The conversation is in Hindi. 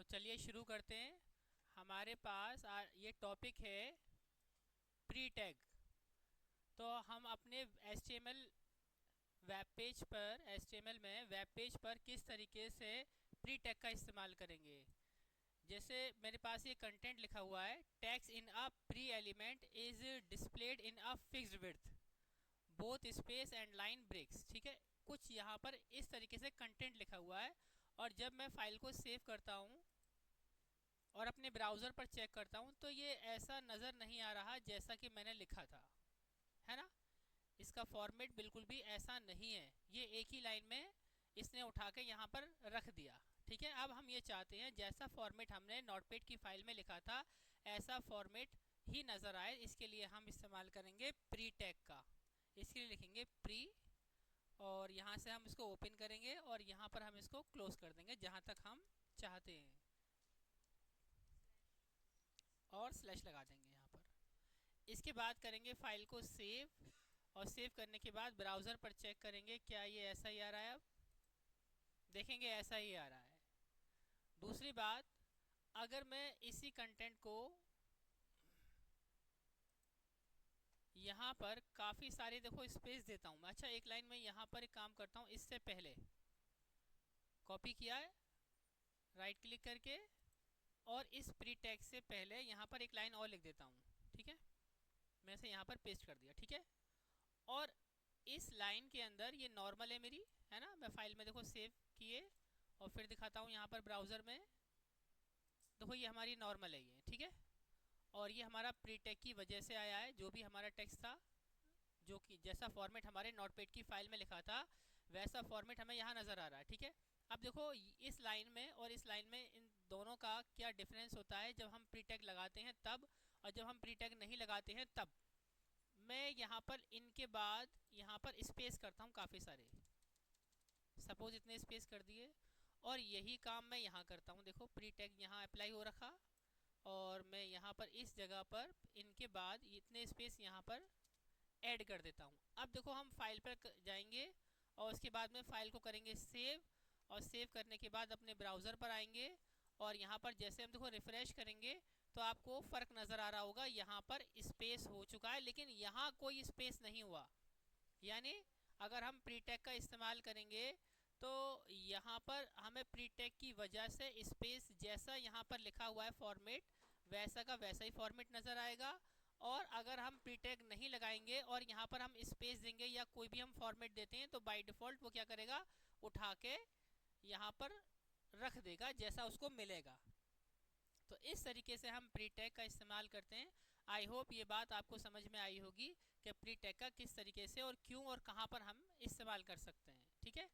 चलिए शुरू करते हैं। हमारे पास ये टॉपिक है प्री टैग। तो हम अपने HTML वेब पेज पर HTML में वेब पेज पर किस तरीके से प्री टैग का इस्तेमाल करेंगे। जैसे मेरे पास ये कंटेंट लिखा हुआ है, tags in a pre element is displayed in a fixed width both space and line breaks. ठीक है, कुछ यहाँ पर इस तरीके से कंटेंट लिखा हुआ है और जब मैं फाइल को सेव करता हूँ और अपने ब्राउज़र पर चेक करता हूँ तो ये ऐसा नज़र नहीं आ रहा जैसा कि मैंने लिखा था, है ना। इसका फॉर्मेट बिल्कुल भी ऐसा नहीं है, ये एक ही लाइन में इसने उठा के यहाँ पर रख दिया। ठीक है, अब हम ये चाहते हैं जैसा फॉर्मेट हमने नोटपैड की फाइल में लिखा था ऐसा फॉर्मेट ही नज़र आए। इसके लिए हम इस्तेमाल करेंगे प्री टैग का। इसके लिए लिखेंगे प्री और यहाँ से हम इसको ओपन करेंगे और यहाँ पर हम इसको क्लोज कर देंगे जहाँ तक हम चाहते हैं और स्लैश लगा देंगे यहाँ पर। इसके बाद करेंगे फाइल को सेव और सेव करने के बाद ब्राउज़र पर चेक करेंगे क्या ये ऐसा ही आ रहा है। अब देखेंगे ऐसा ही आ रहा है। दूसरी बात, अगर मैं इसी कंटेंट को यहाँ पर काफ़ी सारे देखो स्पेस देता हूँ। अच्छा, एक लाइन में यहाँ पर एक काम करता हूँ, इससे पहले कॉपी किया है राइट क्लिक करके और इस प्री टैग से पहले यहाँ पर एक लाइन और लिख देता हूँ। ठीक है, मैं इसे यहाँ पर पेस्ट कर दिया। ठीक है, और इस लाइन के अंदर ये नॉर्मल है मेरी, है ना। मैं फाइल में देखो सेव किए और फिर दिखाता हूँ यहाँ पर ब्राउज़र में। देखो ये हमारी नॉर्मल है ये, ठीक है। और ये हमारा प्री टैग की वजह से आया है। जो भी हमारा टेक्स्ट था, जो कि जैसा फॉर्मेट हमारे नोटपैड की फाइल में लिखा था वैसा फॉर्मेट हमें यहाँ नज़र आ रहा है। ठीक है, अब देखो इस लाइन में और इस लाइन में इन दोनों का क्या डिफरेंस होता है जब हम प्री टैग लगाते हैं तब और जब हम प्री टैग नहीं लगाते हैं तब। मैं यहाँ पर इनके बाद यहाँ पर स्पेस करता हूँ काफ़ी सारे, सपोज इतने स्पेस कर दिए और यही काम मैं यहाँ करता हूँ। देखो प्री टैग यहाँ अप्लाई हो रखा और मैं यहाँ पर इस जगह पर इनके बाद इतने स्पेस यहाँ पर ऐड कर देता हूँ। अब देखो हम फाइल पर जाएंगे और उसके बाद में फाइल को करेंगे सेव और सेव करने के बाद अपने ब्राउज़र पर आएंगे और यहाँ पर जैसे हम देखो रिफ़्रेश करेंगे तो आपको फ़र्क नज़र आ रहा होगा। यहाँ पर स्पेस हो चुका है लेकिन यहाँ कोई स्पेस नहीं हुआ। यानी अगर हम प्री टैग का इस्तेमाल करेंगे तो यहाँ पर हमें प्री टैग की वजह से स्पेस जैसा यहाँ पर लिखा हुआ है फॉर्मेट वैसा का वैसा ही फॉर्मेट नज़र आएगा। और अगर हम प्री टैग नहीं लगाएंगे और यहाँ पर हम स्पेस देंगे या कोई भी हम फॉर्मेट देते हैं तो बाय डिफ़ॉल्ट वो क्या करेगा, उठा के यहाँ पर रख देगा जैसा उसको मिलेगा। तो इस तरीके से हम प्री टैग का इस्तेमाल करते हैं। आई होप ये बात आपको समझ में आई होगी कि प्री टैग का किस तरीके से और क्यों और कहाँ पर हम इस्तेमाल कर सकते हैं। ठीक है।